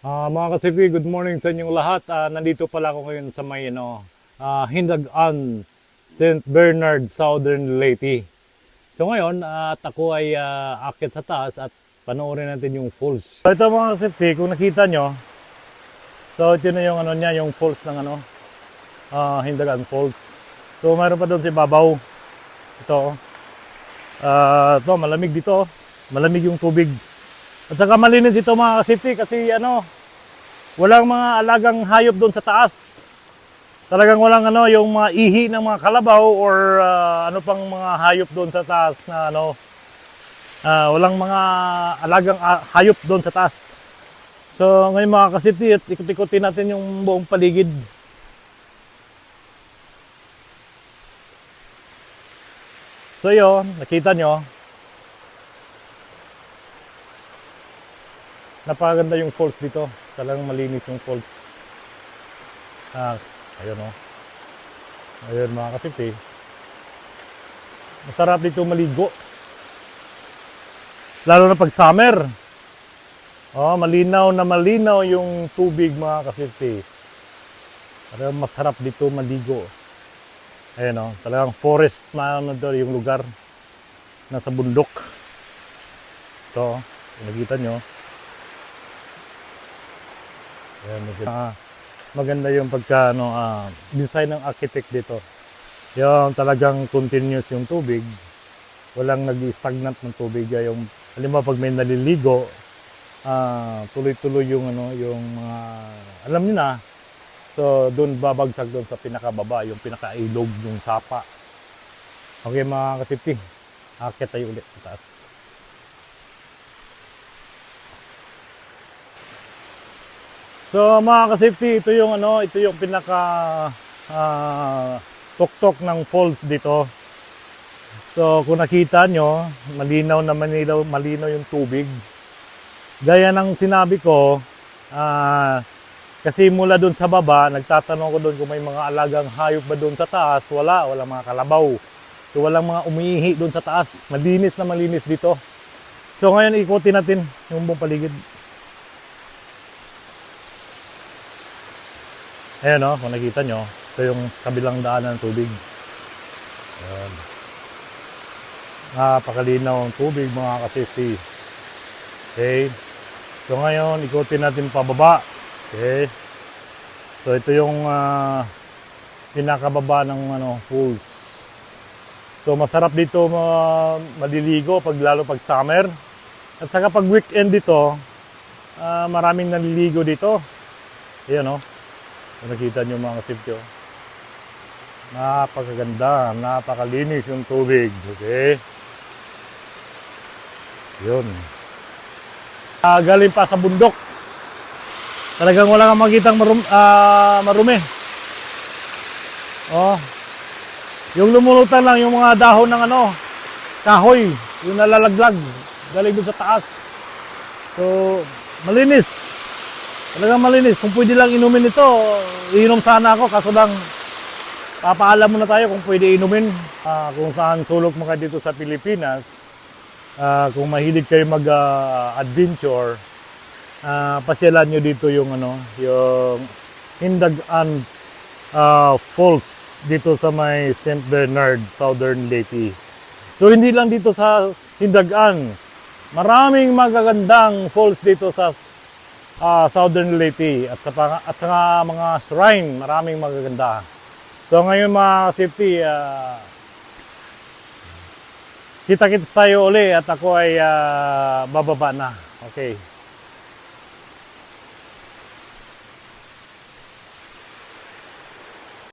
Mga kasipi, good morning sa inyong lahat. Nandito pala ako ngayon sa may Hindagan, St. Bernard, Southern Leyte. So ngayon, at ako ay aakyat sa taas at panoorin natin yung falls. So ito mga kasipi, kung nakita nyo, so ito na yung ano niya, yung falls ng Hindagan Falls. So mayroon pa doon si Babaw. Ito, ito malamig dito, malamig yung tubig. At saka malinis ito mga kasipi kasi walang mga alagang hayop doon sa taas. Talagang walang yung mga ihi ng mga kalabaw or ano pang mga hayop doon sa taas na walang mga alagang hayop doon sa taas. So ngayon mga kasipi, ikot-ikotin natin yung buong paligid. So yun, nakita nyo. Napakaganda yung falls dito. Talagang malinis yung falls. Ayun o. Ayun mga kasipi. Masarap dito maligo. Lalo na pag summer. Malinaw na malinaw yung tubig mga kasipi. Talagang masarap dito maligo. Ayun o. Talagang forest na yung lugar. Nasa bundok. Ito. Nakita nyo. Ayan, maganda yung pagka design ng architect dito. Yung talagang continuous yung tubig. Walang nag-stagnant ng tubig. Yung halimbawa pag may naliligo, tuloy-tuloy yung yung alam niyo na. So doon babagsak doon sa pinakababa, yung pinakailog, yung sapa. Okay mga katipi, akit tayo ulit sa taas. So mga kasafety, ito yung pinaka tuktok ng falls dito. So kung nakita nyo, malinaw yung tubig. Gaya ng sinabi ko, kasi mula doon sa baba, nagtatanong ko doon kung may mga alagang hayop ba doon sa taas. Walang mga kalabaw. So walang mga umiihi doon sa taas. Malinis na malinis dito. So ngayon ikutin natin yung buong paligid. Ayan kung nakita nyo, ito yung kabilang daanan ng tubig. Ayan. Napakalinaw ang tubig mga kasafety. Okay. So ngayon, ikutin natin pababa. Okay. So ito yung pinakababa ng falls. So masarap dito maliligo lalo pag summer. At saka pag weekend dito, maraming naliligo dito. Ayan Kung nakita nyo mga kasipyo, napakaganda, napakalinis yung tubig. Okay? Yun. Galing pa sa bundok. Talagang wala kang makitang marumi. Yung lumulutan lang yung mga dahon ng kahoy, yung nalalaglag, galing doon sa taas. So, malinis. Talagang malinis. Kung pwede lang inumin ito, iinom sana ako. Kaso lang, papaalam muna tayo kung pwede inumin. Kung saan sulok mo kayo dito sa Pilipinas, kung mahilig kayo mag-adventure, pasyalan nyo dito yung yung Hindagan Falls dito sa may St. Bernard, Southern Leyte. So hindi lang dito sa Hindagan, maraming magagandang falls dito sa Southern Leyte at saka mga shrine, maraming magaganda. So ngayon mga safety, kita-kits tayo uli at ako ay bababa na. Okay.